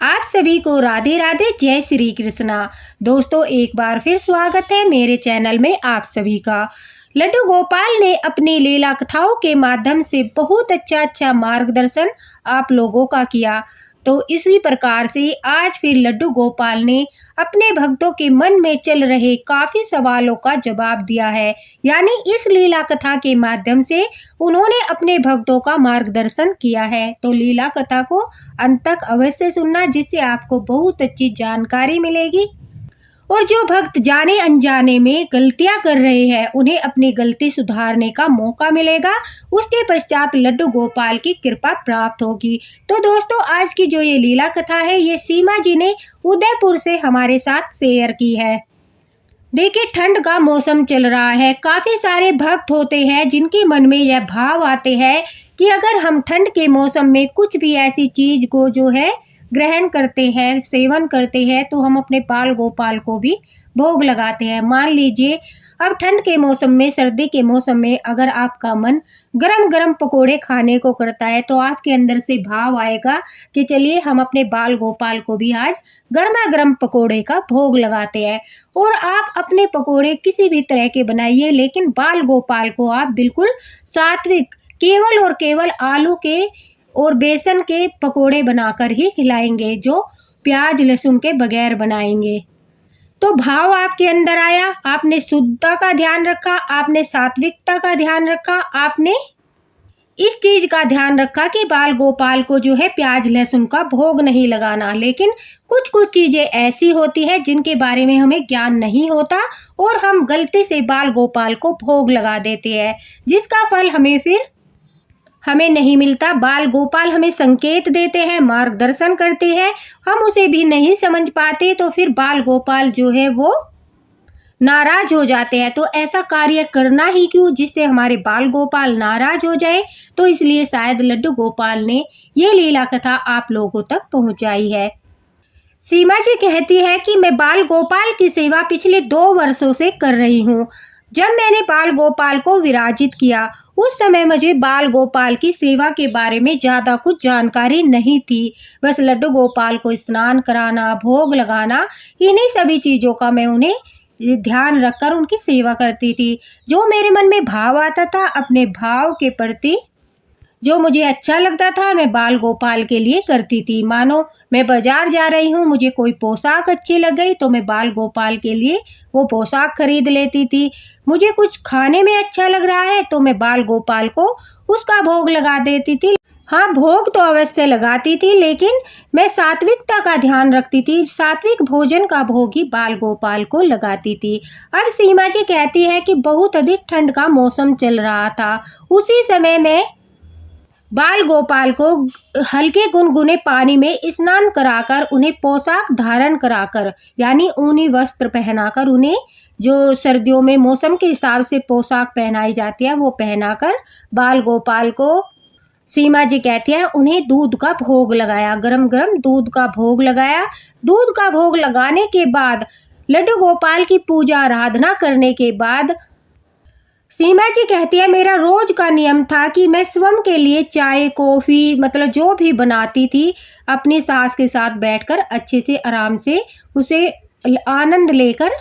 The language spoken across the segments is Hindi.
आप सभी को राधे राधे, जय श्री कृष्णा। दोस्तों, एक बार फिर स्वागत है मेरे चैनल में आप सभी का। लड्डू गोपाल ने अपनी लीला कथाओं के माध्यम से बहुत अच्छा मार्गदर्शन आप लोगों का किया। तो इसी प्रकार से आज फिर लड्डू गोपाल ने अपने भक्तों के मन में चल रहे काफी सवालों का जवाब दिया है। यानी इस लीला कथा के माध्यम से उन्होंने अपने भक्तों का मार्गदर्शन किया है। तो लीला कथा को अंत तक अवश्य सुनना, जिससे आपको बहुत अच्छी जानकारी मिलेगी। और जो भक्त जाने अनजाने में गलतियां कर रहे हैं, उन्हें अपनी गलती सुधारने का मौका मिलेगा। उसके पश्चात लड्डू गोपाल की कृपा प्राप्त होगी। तो दोस्तों, आज की जो ये लीला कथा है, ये सीमा जी ने उदयपुर से हमारे साथ शेयर की है। देखिए, ठंड का मौसम चल रहा है। काफी सारे भक्त होते हैं जिनके मन में यह भाव आते हैं कि अगर हम ठंड के मौसम में कुछ भी ऐसी चीज को जो है ग्रहण करते हैं, सेवन करते हैं, तो हम अपने बाल गोपाल को भी भोग लगाते हैं। मान लीजिए अब ठंड के मौसम में, सर्दी के मौसम में अगर आपका मन गरम गरम पकोड़े खाने को करता है, तो आपके अंदर से भाव आएगा कि चलिए हम अपने बाल गोपाल को भी आज गर्मा गर्म पकोड़े का भोग लगाते हैं। और आप अपने पकोड़े किसी भी तरह के बनाइए, लेकिन बाल गोपाल को आप बिल्कुल सात्विक, केवल और केवल आलू के और बेसन के पकोड़े बनाकर ही खिलाएंगे, जो प्याज लहसुन के बगैर बनाएंगे। तो भाव आपके अंदर आया, आपने शुद्धता का ध्यान रखा, आपने सात्विकता का ध्यान रखा, आपने इस चीज का ध्यान रखा कि बाल गोपाल को जो है प्याज लहसुन का भोग नहीं लगाना। लेकिन कुछ कुछ चीजें ऐसी होती है जिनके बारे में हमें ज्ञान नहीं होता और हम गलती से बाल गोपाल को भोग लगा देते हैं, जिसका फल हमें नहीं मिलता। बाल गोपाल हमें संकेत देते हैं, मार्गदर्शन करते हैं, हम उसे भी नहीं समझ पाते, तो फिर बाल गोपाल जो है वो नाराज हो जाते हैं। तो ऐसा कार्य करना ही क्यों जिससे हमारे बाल गोपाल नाराज हो जाए। तो इसलिए शायद लड्डू गोपाल ने ये लीला कथा आप लोगों तक पहुंचाई है। सीमा जी कहती है कि मैं बाल गोपाल की सेवा पिछले 2 वर्षों से कर रही हूँ। जब मैंने बाल गोपाल को विराजित किया, उस समय मुझे बाल गोपाल की सेवा के बारे में ज़्यादा कुछ जानकारी नहीं थी। बस लड्डू गोपाल को स्नान कराना, भोग लगाना, इन्हीं सभी चीज़ों का मैं उन्हें ध्यान रखकर उनकी सेवा करती थी। जो मेरे मन में भाव आता था, अपने भाव के प्रति जो मुझे अच्छा लगता था, मैं बाल गोपाल के लिए करती थी। मानो मैं बाजार जा रही हूँ, मुझे कोई पोशाक अच्छी लग गई तो मैं बाल गोपाल के लिए वो पोशाक खरीद लेती थी। मुझे कुछ खाने में अच्छा लग रहा है तो मैं बाल गोपाल को उसका भोग लगा देती थी। हाँ, भोग तो अवश्य लगाती थी, लेकिन मैं सात्विकता का ध्यान रखती थी। सात्विक भोजन का भोग ही बाल गोपाल को लगाती थी। अब सीमा जी कहती है कि बहुत अधिक ठंड का मौसम चल रहा था। उसी समय में बाल गोपाल को हल्के गुनगुने पानी में स्नान कराकर, उन्हें पोशाक धारण कराकर, यानी ऊनी वस्त्र पहनाकर, उन्हें जो सर्दियों में मौसम के हिसाब से पोशाक पहनाई जाती है वो पहनाकर बाल गोपाल को, सीमा जी कहती है, उन्हें दूध का भोग लगाया। गरम गरम दूध का भोग लगाया। दूध का भोग लगाने के बाद, लड्डू गोपाल की पूजा आराधना करने के बाद, सीमा जी कहती है, मेरा रोज का नियम था कि मैं स्वयं के लिए चाय, कॉफ़ी, मतलब जो भी बनाती थी, अपनी सास के साथ बैठकर अच्छे से आराम से उसे आनंद लेकर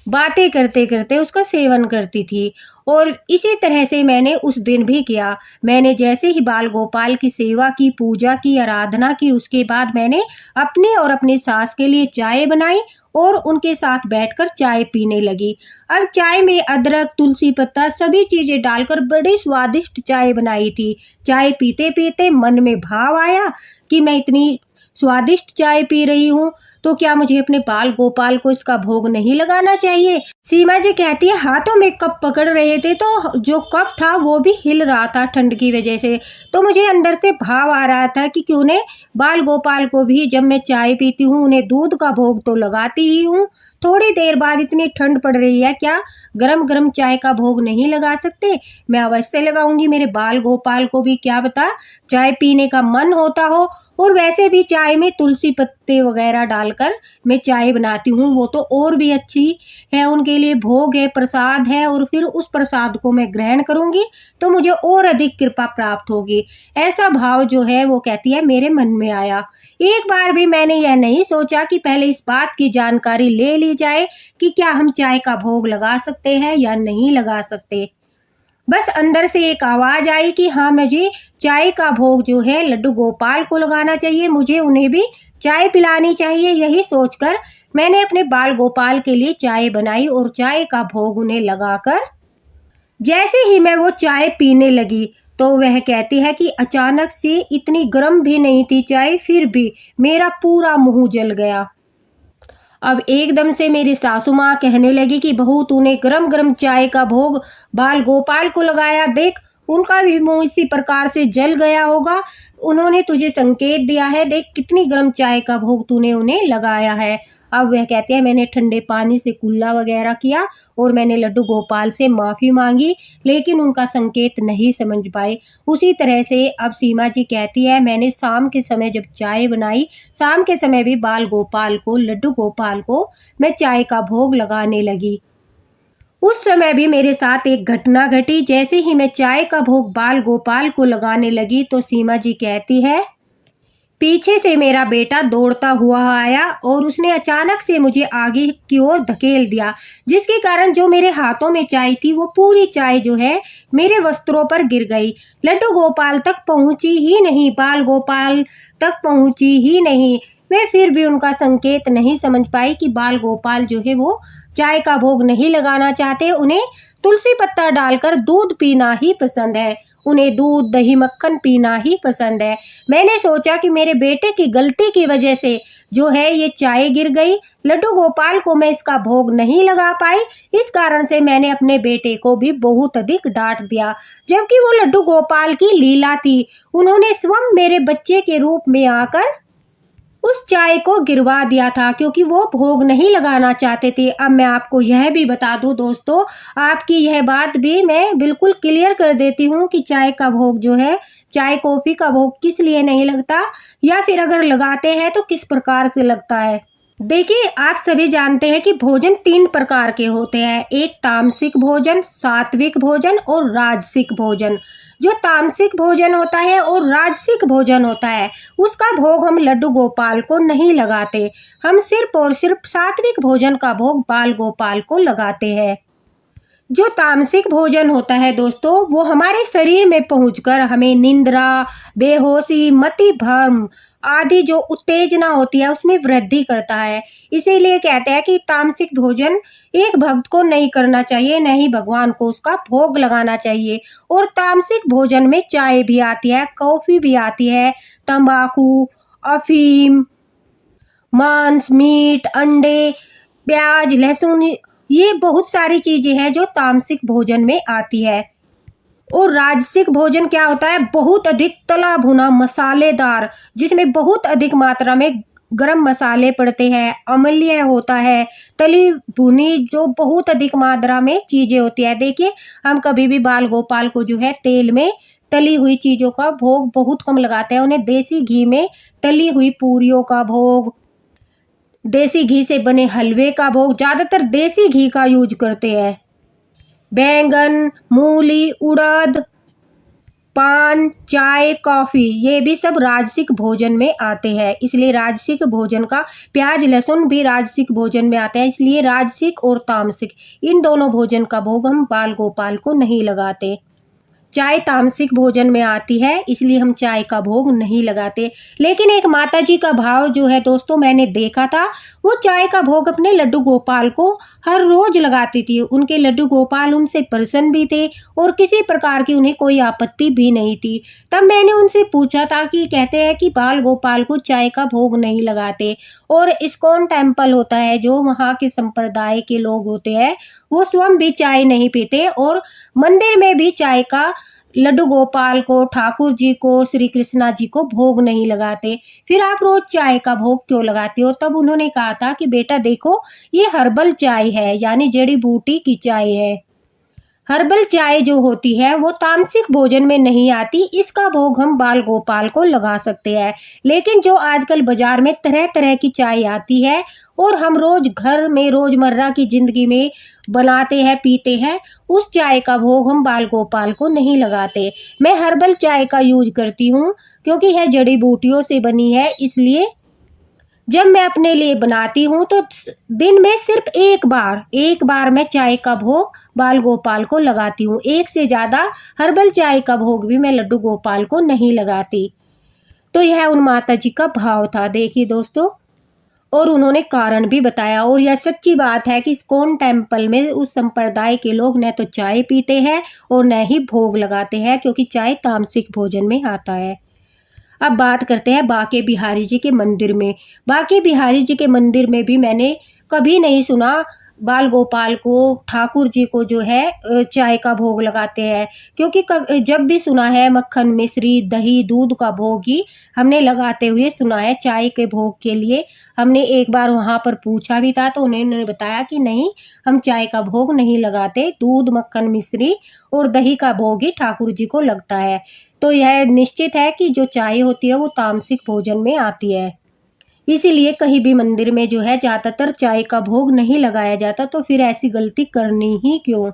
बातें करते करते उसका सेवन करती थी। और इसी तरह से मैंने उस दिन भी किया। मैंने जैसे ही बाल गोपाल की सेवा की, पूजा की, आराधना की, उसके बाद मैंने अपने और अपनी सास के लिए चाय बनाई और उनके साथ बैठकर चाय पीने लगी। अब चाय में अदरक, तुलसी पत्ता, सभी चीज़ें डालकर बड़ी स्वादिष्ट चाय बनाई थी। चाय पीते पीते मन में भाव आया कि मैं इतनी स्वादिष्ट चाय पी रही हूँ, तो क्या मुझे अपने बाल गोपाल को इसका भोग नहीं लगाना चाहिए। सीमा जी कहती है, हाथों में कप पकड़ रहे थे तो जो कप था वो भी हिल रहा था ठंड की वजह से। तो मुझे अंदर से भाव आ रहा था कि क्यों ने बाल गोपाल को भी, जब मैं चाय पीती हूँ, उन्हें दूध का भोग तो लगाती ही हूँ, थोड़ी देर बाद इतनी ठंड पड़ रही है, क्या गरम गरम चाय का भोग नहीं लगा सकते। मैं अवश्य लगाऊंगी। मेरे बाल गोपाल को भी क्या पता चाय पीने का मन होता हो, और वैसे भी चाय में तुलसी पत्ते वगैरह डाल डालकर मैं चाय बनाती हूँ वो तो और भी अच्छी है, उनके लिए भोग है, प्रसाद है और फिर उस प्रसाद को मैं ग्रहण करूँगी तो मुझे और अधिक कृपा प्राप्त होगी। ऐसा भाव जो है वो कहती है मेरे मन में आया। एक बार भी मैंने यह नहीं सोचा कि पहले इस बात की जानकारी ले ली जाए कि क्या हम चाय का भोग लगा सकते हैं या नहीं लगा सकते। बस अंदर से एक आवाज़ आई कि हाँ, मुझे चाय का भोग जो है लड्डू गोपाल को लगाना चाहिए, मुझे उन्हें भी चाय पिलानी चाहिए। यही सोचकर मैंने अपने बाल गोपाल के लिए चाय बनाई और चाय का भोग उन्हें लगाकर जैसे ही मैं वो चाय पीने लगी तो वह कहती है कि अचानक से इतनी गर्म भी नहीं थी चाय, फिर भी मेरा पूरा मुंह जल गया। अब एकदम से मेरी सासू माँ कहने लगी कि बहू तूने गरम गरम चाय का भोग बाल गोपाल को लगाया, देख उनका भी मुंह इसी प्रकार से जल गया होगा। उन्होंने तुझे संकेत दिया है, देख कितनी गर्म चाय का भोग तूने उन्हें लगाया है। अब वह कहते हैं मैंने ठंडे पानी से कुल्ला वगैरह किया और मैंने लड्डू गोपाल से माफ़ी मांगी, लेकिन उनका संकेत नहीं समझ पाए। उसी तरह से अब सीमा जी कहती है मैंने शाम के समय जब चाय बनाई, शाम के समय भी बाल गोपाल को लड्डू गोपाल को मैं चाय का भोग लगाने लगी। उस समय भी मेरे साथ एक घटना घटी। जैसे ही मैं चाय का भोग बाल गोपाल को लगाने लगी तो सीमा जी कहती है पीछे से मेरा बेटा दौड़ता हुआ आया और उसने अचानक से मुझे आगे की ओर धकेल दिया, जिसके कारण जो मेरे हाथों में चाय थी वो पूरी चाय जो है मेरे वस्त्रों पर गिर गई। लड्डू गोपाल तक पहुंची ही नहीं, बाल गोपाल तक पहुंची ही नहीं। मैं फिर भी उनका संकेत नहीं समझ पाई कि बाल गोपाल जो है वो चाय का भोग नहीं लगाना चाहते, उन्हें तुलसी पत्ता डालकर दूध पीना ही पसंद है, उन्हें दूध दही मक्खन पीना ही पसंद है। मैंने सोचा कि मेरे बेटे की गलती की वजह से जो है ये चाय गिर गई, लड्डू गोपाल को मैं इसका भोग नहीं लगा पाई, इस कारण से मैंने अपने बेटे को भी बहुत अधिक डांट दिया, जबकि वो लड्डू गोपाल की लीला थी। उन्होंने स्वयं मेरे बच्चे के रूप में आकर उस चाय को गिरवा दिया था क्योंकि वो भोग नहीं लगाना चाहते थे। अब मैं आपको यह भी बता दूं दोस्तों, आपकी यह बात भी मैं बिल्कुल क्लियर कर देती हूँ कि चाय का भोग जो है, चाय कॉफ़ी का भोग किस लिए नहीं लगता या फिर अगर लगाते हैं तो किस प्रकार से लगता है। देखिए आप सभी जानते हैं कि भोजन 3 प्रकार के होते हैं, एक तामसिक भोजन, सात्विक भोजन और राजसिक भोजन। जो तामसिक भोजन होता है और राजसिक भोजन होता है उसका भोग हम लड्डू गोपाल को नहीं लगाते, हम सिर्फ और सिर्फ सात्विक भोजन का भोग बाल गोपाल को लगाते हैं। जो तामसिक भोजन होता है दोस्तों वो हमारे शरीर में पहुंचकर हमें निंद्रा, बेहोशी, मति भ्रम आदि जो उत्तेजना होती है उसमें वृद्धि करता है। इसीलिए कहते हैं कि तामसिक भोजन एक भक्त को नहीं करना चाहिए, न ही भगवान को उसका भोग लगाना चाहिए। और तामसिक भोजन में चाय भी आती है, कॉफ़ी भी आती है, तंबाकू, अफीम, मांस, मीट, अंडे, प्याज, लहसुन, ये बहुत सारी चीजें हैं जो तामसिक भोजन में आती है। और राजसिक भोजन क्या होता है, बहुत अधिक तला भुना मसालेदार, जिसमें बहुत अधिक मात्रा में गरम मसाले पड़ते हैं, अम्लीय होता है, तली भुनी जो बहुत अधिक मात्रा में चीजें होती है। देखिए हम कभी भी बाल गोपाल को जो है तेल में तली हुई चीजों का भोग बहुत कम लगाते हैं, उन्हें देसी घी में तली हुई पूरियों का भोग, देसी घी से बने हलवे का भोग, ज़्यादातर देसी घी का यूज करते हैं। बैंगन, मूली, उड़द, पान, चाय, कॉफ़ी, ये भी सब राजसिक भोजन में आते हैं। इसलिए राजसिक भोजन का प्याज लहसुन भी राजसिक भोजन में आता है। इसलिए राजसिक और तामसिक इन दोनों भोजन का भोग हम बाल गोपाल को नहीं लगाते। चाय तामसिक भोजन में आती है इसलिए हम चाय का भोग नहीं लगाते। लेकिन एक माताजी का भाव जो है दोस्तों मैंने देखा था, वो चाय का भोग अपने लड्डू गोपाल को हर रोज लगाती थी। उनके लड्डू गोपाल उनसे प्रसन्न भी थे और किसी प्रकार की उन्हें कोई आपत्ति भी नहीं थी। तब मैंने उनसे पूछा था कि कहते हैं कि बाल गोपाल को चाय का भोग नहीं लगाते। और इस्कॉन टेम्पल होता है जो वहाँ के संप्रदाय के लोग होते हैं वो स्वयं भी चाय नहीं पीते और मंदिर में भी चाय का लड्डू गोपाल को, ठाकुर जी को, श्री कृष्णा जी को भोग नहीं लगाते। फिर आप रोज चाय का भोग क्यों लगाते हो? तब उन्होंने कहा था कि बेटा देखो ये हर्बल चाय है, यानी जड़ी बूटी की चाय है। हर्बल चाय जो होती है वो तामसिक भोजन में नहीं आती, इसका भोग हम बाल गोपाल को लगा सकते हैं। लेकिन जो आजकल बाजार में तरह तरह की चाय आती है और हम रोज घर में रोजमर्रा की जिंदगी में बनाते हैं पीते हैं, उस चाय का भोग हम बाल गोपाल को नहीं लगाते। मैं हर्बल चाय का यूज करती हूँ क्योंकि यह जड़ी बूटियों से बनी है, इसलिए जब मैं अपने लिए बनाती हूँ तो दिन में सिर्फ एक बार मैं चाय का भोग बाल गोपाल को लगाती हूँ। एक से ज़्यादा हर्बल चाय का भोग भी मैं लड्डू गोपाल को नहीं लगाती। तो यह उन माता जी का भाव था, देखिए दोस्तों, और उन्होंने कारण भी बताया। और यह सच्ची बात है कि इस्कॉन टेम्पल में उस संप्रदाय के लोग न तो चाय पीते हैं और न ही भोग लगाते हैं, क्योंकि चाय तामसिक भोजन में आता है। अब बात करते हैं बांके बिहारी जी के मंदिर में। बांके बिहारी जी के मंदिर में भी मैंने कभी नहीं सुना बाल गोपाल को, ठाकुर जी को जो है चाय का भोग लगाते हैं, क्योंकि जब भी सुना है मक्खन मिश्री दही दूध का भोग ही हमने लगाते हुए सुना है। चाय के भोग के लिए हमने एक बार वहाँ पर पूछा भी था तो उन्होंने बताया कि नहीं, हम चाय का भोग नहीं लगाते, दूध मक्खन मिश्री और दही का भोग ही ठाकुर जी को लगता है। तो यह निश्चित है कि जो चाय होती है वो तामसिक भोजन में आती है, इसीलिए कहीं भी मंदिर में जो है ज़्यादातर चाय का भोग नहीं लगाया जाता। तो फिर ऐसी गलती करनी ही क्यों।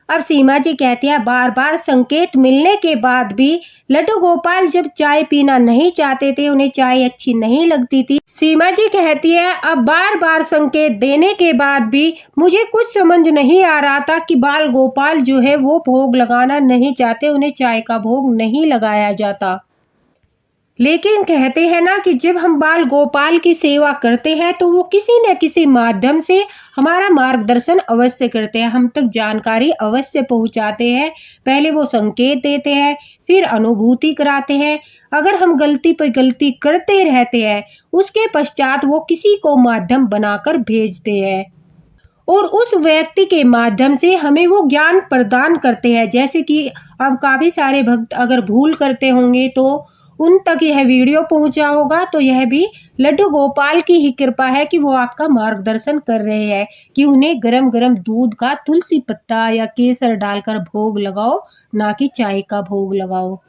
अब सीमा जी कहती है बार बार संकेत मिलने के बाद भी लड्डू गोपाल जब चाय पीना नहीं चाहते थे, उन्हें चाय अच्छी नहीं लगती थी। सीमा जी कहती है अब बार बार संकेत देने के बाद भी मुझे कुछ समझ नहीं आ रहा था कि बाल गोपाल जो है वो भोग लगाना नहीं चाहते, उन्हें चाय का भोग नहीं लगाया जाता। लेकिन कहते हैं ना कि जब हम बाल गोपाल की सेवा करते हैं तो वो किसी न किसी माध्यम से हमारा मार्गदर्शन अवश्य करते हैं, हम तक जानकारी अवश्य पहुंचाते हैं। पहले वो संकेत देते हैं, फिर अनुभूति कराते हैं। अगर हम गलती पर गलती करते रहते हैं, उसके पश्चात वो किसी को माध्यम बनाकर भेजते हैं और उस व्यक्ति के माध्यम से हमें वो ज्ञान प्रदान करते हैं। जैसे कि अब काफ़ी सारे भक्त अगर भूल करते होंगे तो उन तक यह वीडियो पहुंचा होगा, तो यह भी लड्डू गोपाल की ही कृपा है कि वो आपका मार्गदर्शन कर रहे हैं कि उन्हें गरम गरम दूध का तुलसी पत्ता या केसर डालकर भोग लगाओ, ना कि चाय का भोग लगाओ।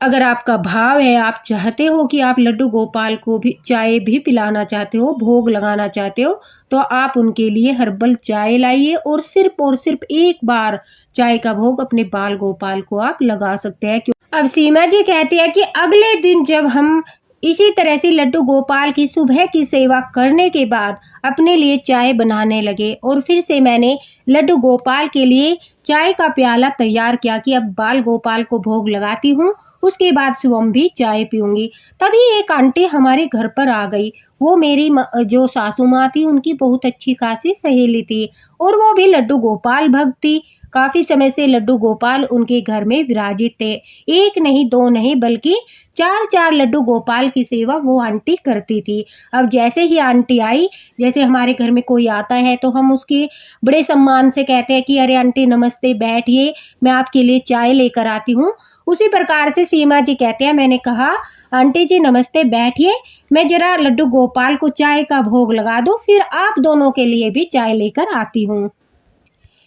अगर आपका भाव है, आप चाहते हो कि आप लड्डू गोपाल को भी चाय भी पिलाना चाहते हो, भोग लगाना चाहते हो, तो आप उनके लिए हर्बल चाय लाइए और सिर्फ एक बार चाय का भोग अपने बाल गोपाल को आप लगा सकते हैं। अब सीमा जी कहती है कि अगले दिन जब हम इसी तरह से लड्डू गोपाल की सुबह की सेवा करने के बाद अपने लिए चाय बनाने लगे और फिर से मैंने लड्डू गोपाल के लिए चाय का प्याला तैयार किया कि अब बाल गोपाल को भोग लगाती हूँ, उसके बाद स्वयं भी चाय पीऊँगी। तभी एक आंटी हमारे घर पर आ गई। वो मेरी जो सासू माँ थी उनकी बहुत अच्छी खासी सहेली थी और वो भी लड्डू गोपाल भक्त थी। काफ़ी समय से लड्डू गोपाल उनके घर में विराजित थे। एक नहीं दो नहीं बल्कि 4 लड्डू गोपाल की सेवा वो आंटी करती थी। अब जैसे ही आंटी आई, जैसे हमारे घर में कोई आता है तो हम उसके बड़े सम्मान से कहते हैं कि अरे आंटी नमस्ते, बैठिए, मैं आपके लिए चाय लेकर आती हूँ। उसी प्रकार से सीमा जी कहते हैं, मैंने कहा आंटी जी नमस्ते, बैठिए, मैं जरा लड्डू गोपाल को चाय का भोग लगा दूँ, फिर आप दोनों के लिए भी चाय लेकर आती हूँ।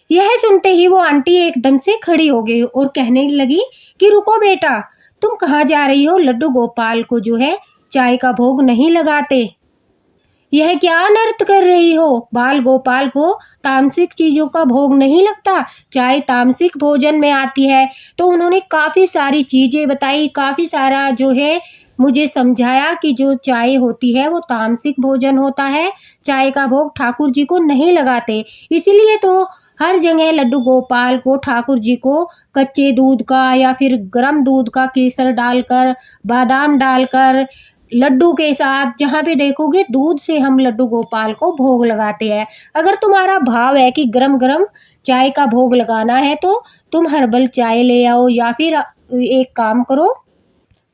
यह सुनते ही वो आंटी एकदम से खड़ी हो गई और कहने लगी कि रुको बेटा, तुम कहाँ जा रही हो? लड्डू गोपाल को जो है चाय का भोग नहीं लगाते। यह क्या अनर्थ कर रही हो? बाल गोपाल को तामसिक चीज़ों का भोग नहीं लगता, चाय तामसिक भोजन में आती है। तो उन्होंने काफ़ी सारी चीज़ें बताई, काफ़ी सारा जो है मुझे समझाया कि जो चाय होती है वो तामसिक भोजन होता है, चाय का भोग ठाकुर जी को नहीं लगाते। इसीलिए तो हर जगह लड्डू गोपाल को ठाकुर जी को कच्चे दूध का या फिर गर्म दूध का केसर डालकर, बादाम डालकर, लड्डू के साथ जहाँ पे देखोगे दूध से हम लड्डू गोपाल को भोग लगाते हैं। अगर तुम्हारा भाव है कि गरम गरम चाय का भोग लगाना है तो तुम हर्बल चाय ले आओ, या फिर एक काम करो,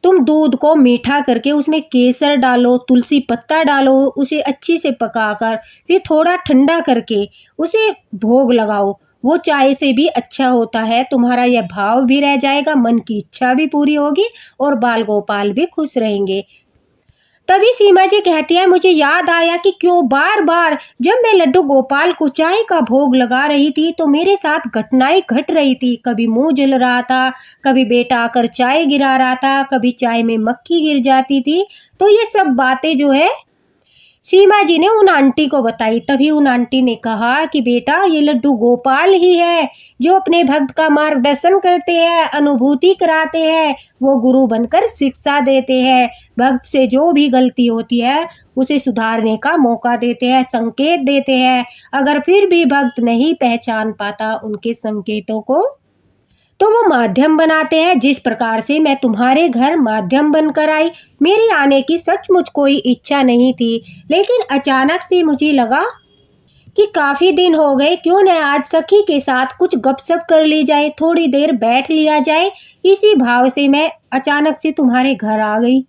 तुम दूध को मीठा करके उसमें केसर डालो, तुलसी पत्ता डालो, उसे अच्छी से पकाकर फिर थोड़ा ठंडा करके उसे भोग लगाओ। वो चाय से भी अच्छा होता है। तुम्हारा यह भाव भी रह जाएगा, मन की इच्छा भी पूरी होगी और बाल गोपाल भी खुश रहेंगे। तभी सीमा जी कहती है, मुझे याद आया कि क्यों बार बार जब मैं लड्डू गोपाल को चाय का भोग लगा रही थी तो मेरे साथ घटनाएं घट रही थी। कभी मुंह जल रहा था, कभी बेटा आकर चाय गिरा रहा था, कभी चाय में मक्खी गिर जाती थी। तो ये सब बातें जो है सीमा जी ने उन आंटी को बताई। तभी उन आंटी ने कहा कि बेटा ये लड्डू गोपाल ही है जो अपने भक्त का मार्गदर्शन करते हैं, अनुभूति कराते हैं, वो गुरु बनकर शिक्षा देते हैं, भक्त से जो भी गलती होती है उसे सुधारने का मौका देते हैं, संकेत देते हैं। अगर फिर भी भक्त नहीं पहचान पाता उनके संकेतों को तो वो माध्यम बनाते हैं। जिस प्रकार से मैं तुम्हारे घर माध्यम बनकर आई, मेरी आने की सचमुच कोई इच्छा नहीं थी, लेकिन अचानक से मुझे लगा कि काफी दिन हो गए, क्यों न आज सखी के साथ कुछ गपशप कर ली जाए, थोड़ी देर बैठ लिया जाए। इसी भाव से मैं अचानक से तुम्हारे घर आ गई,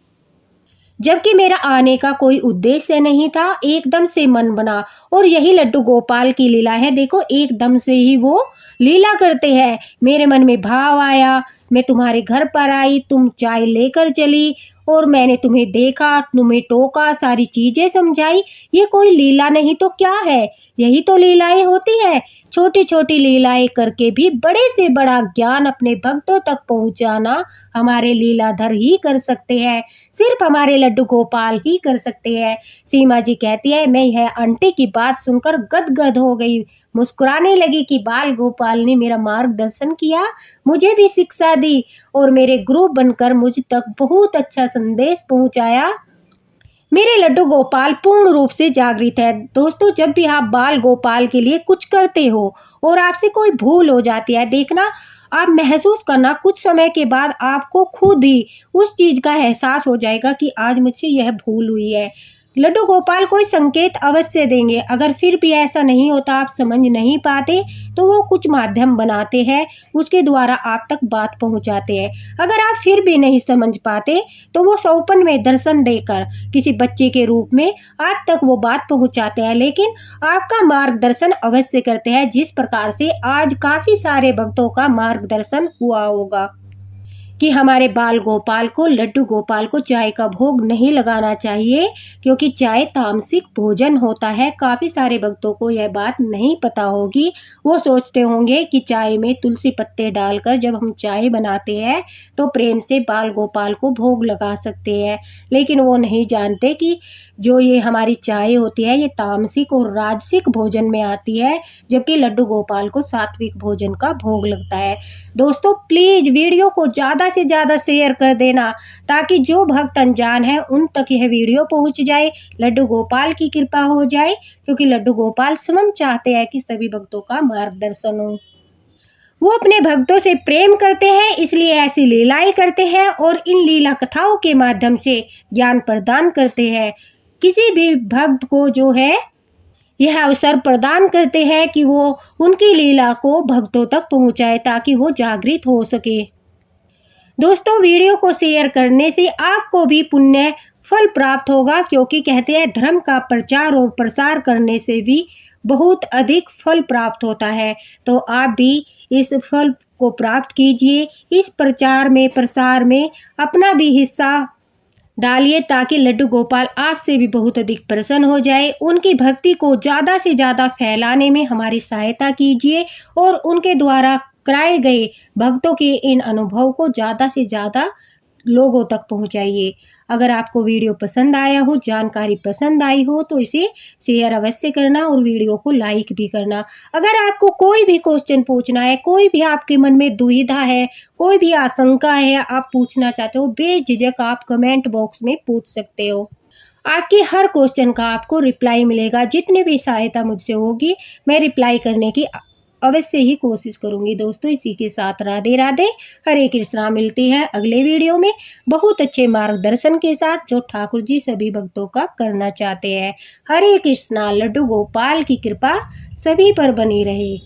जबकि मेरा आने का कोई उद्देश्य नहीं था, एकदम से मन बना। और यही लड्डू गोपाल की लीला है। देखो, एकदम से ही वो लीला करते हैं। मेरे मन में भाव आया, मैं तुम्हारे घर पर आई, तुम चाय लेकर चली और मैंने तुम्हें देखा, तुम्हें टोका, सारी चीजें समझाई। ये कोई लीला नहीं तो क्या है? यही तो लीलाएं होती है। छोटी छोटी लीलाएं करके भी बड़े से बड़ा ज्ञान अपने भक्तों तक पहुंचाना हमारे लीलाधर ही कर सकते हैं, सिर्फ हमारे लड्डू गोपाल ही कर सकते हैं। सीमा जी कहती है, मैं यह आंटी की बात सुनकर गदगद हो गई, मुस्कुराने लगी कि बाल गोपाल ने मेरा मार्गदर्शन किया, मुझे भी शिक्षा दी और मेरे गुरु बनकर मुझ तक बहुत अच्छा संदेश पहुंचाया। मेरे लड्डू गोपाल पूर्ण रूप से जागृत है। दोस्तों, जब भी आप बाल गोपाल के लिए कुछ करते हो और आपसे कोई भूल हो जाती है, देखना, आप महसूस करना, कुछ समय के बाद आपको खुद ही उस चीज का एहसास हो जाएगा कि आज मुझसे यह भूल हुई है। लड्डू गोपाल कोई संकेत अवश्य देंगे। अगर फिर भी ऐसा नहीं होता, आप समझ नहीं पाते, तो वो कुछ माध्यम बनाते हैं, उसके द्वारा आप तक बात पहुंचाते हैं। अगर आप फिर भी नहीं समझ पाते तो वो सौपन में दर्शन देकर किसी बच्चे के रूप में आप तक वो बात पहुंचाते हैं, लेकिन आपका मार्गदर्शन अवश्य करते हैं, जिस प्रकार से आज काफी सारे भक्तों का मार्गदर्शन हुआ होगा कि हमारे बाल गोपाल को, लड्डू गोपाल को चाय का भोग नहीं लगाना चाहिए, क्योंकि चाय तामसिक भोजन होता है। काफ़ी सारे भक्तों को यह बात नहीं पता होगी। वो सोचते होंगे कि चाय में तुलसी पत्ते डालकर जब हम चाय बनाते हैं तो प्रेम से बाल गोपाल को भोग लगा सकते हैं, लेकिन वो नहीं जानते कि जो ये हमारी चाय होती है ये तामसिक और राजसिक भोजन में आती है, जबकि लड्डू गोपाल को सात्विक भोजन का भोग लगता है। दोस्तों, प्लीज़ वीडियो को ज़्यादा से ज़्यादा शेयर कर देना, ताकि जो भक्त अनजान है उन तक यह वीडियो पहुंच जाए, लड्डू गोपाल की कृपा हो जाए, क्योंकि लड्डू गोपाल स्वयं चाहते हैं कि सभी भक्तों का मार्गदर्शन हो। वो अपने भक्तों से प्रेम करते हैं, इसलिए ऐसी लीलाएं करते हैं और इन लीला कथाओं के माध्यम से ज्ञान प्रदान करते हैं। किसी भी भक्त को जो है यह अवसर प्रदान करते हैं कि वो उनकी लीला को भक्तों तक पहुंचाए, ताकि वो जागृत हो सके। दोस्तों, वीडियो को शेयर करने से आपको भी पुण्य फल प्राप्त होगा, क्योंकि कहते हैं धर्म का प्रचार और प्रसार करने से भी बहुत अधिक फल प्राप्त होता है। तो आप भी इस फल को प्राप्त कीजिए, इस प्रचार में, प्रसार में अपना भी हिस्सा डालिए, ताकि लड्डू गोपाल आपसे भी बहुत अधिक प्रसन्न हो जाए। उनकी भक्ति को ज़्यादा से ज़्यादा फैलाने में हमारी सहायता कीजिए और उनके द्वारा कराए गए भक्तों के इन अनुभव को ज़्यादा से ज़्यादा लोगों तक पहुंचाइए। अगर आपको वीडियो पसंद आया हो, जानकारी पसंद आई हो, तो इसे शेयर अवश्य करना और वीडियो को लाइक भी करना। अगर आपको कोई भी क्वेश्चन पूछना है, कोई भी आपके मन में दुविधा है, कोई भी आशंका है, आप पूछना चाहते हो, बेझिझक आप कमेंट बॉक्स में पूछ सकते हो। आपके हर क्वेश्चन का आपको रिप्लाई मिलेगा। जितनी भी सहायता मुझसे होगी मैं रिप्लाई करने की अवश्य ही कोशिश करूंगी। दोस्तों, इसी के साथ राधे राधे, हरे कृष्णा। मिलती है अगले वीडियो में बहुत अच्छे मार्गदर्शन के साथ, जो ठाकुर जी सभी भक्तों का करना चाहते हैं। हरे कृष्णा। लड्डू गोपाल की कृपा सभी पर बनी रहे।